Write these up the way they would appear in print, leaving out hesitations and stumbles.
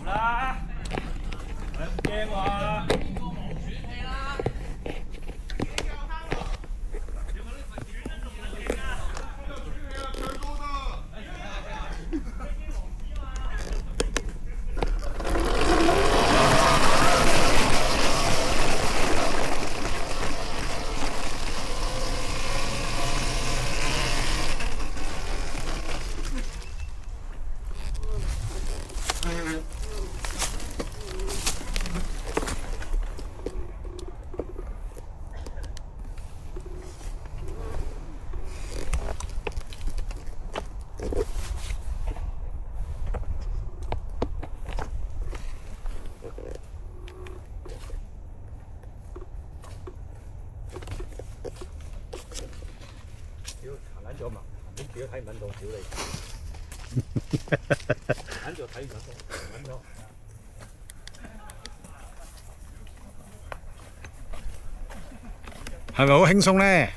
啦，唔驚喎。行緊咗嘛？你住都睇唔撚到，屌你！行咗睇唔撚到，撚咗。係咪好輕鬆咧？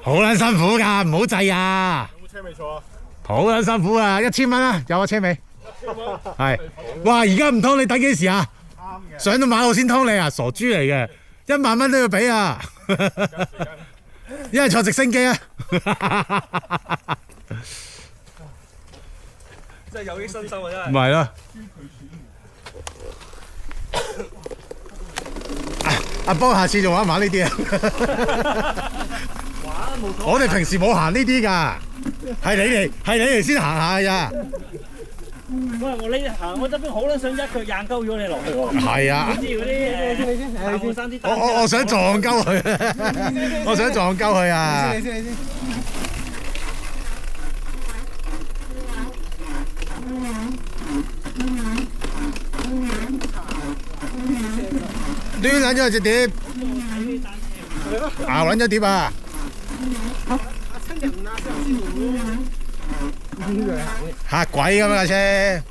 好撚辛苦㗎，唔好制啊！有冇車尾坐啊？好撚辛苦啊！1000蚊啊，有啊車尾。係。哇！而家唔通你等幾時啊？啱嘅。上到馬路先通你啊，傻豬嚟嘅，10000蚊都要俾啊！一係坐直升機啊！真係有益身心啊！真係。唔係咯。阿波，下次仲玩唔玩呢啲啊？玩冇錯。我哋平時冇行呢啲㗎，係你哋先行下咋。喂，我呢行我側邊好撚想一腳硬鳩咗你落去喎。係啊。好似嗰啲大後生啲單車。我想撞鳩佢，我想撞鳩佢啊！你先。端撚咗隻碟，熬撚咗碟啊！嚇鬼咁啊架車！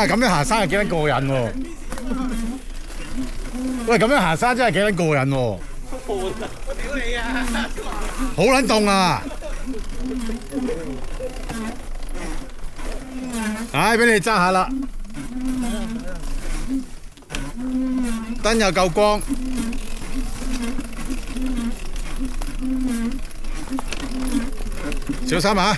咁樣行山係幾撚過癮喎！喂，咁樣行山真係幾撚過癮喎！我屌你啊！好撚凍啊！唉，俾你揸下啦，燈又夠光，小心啊！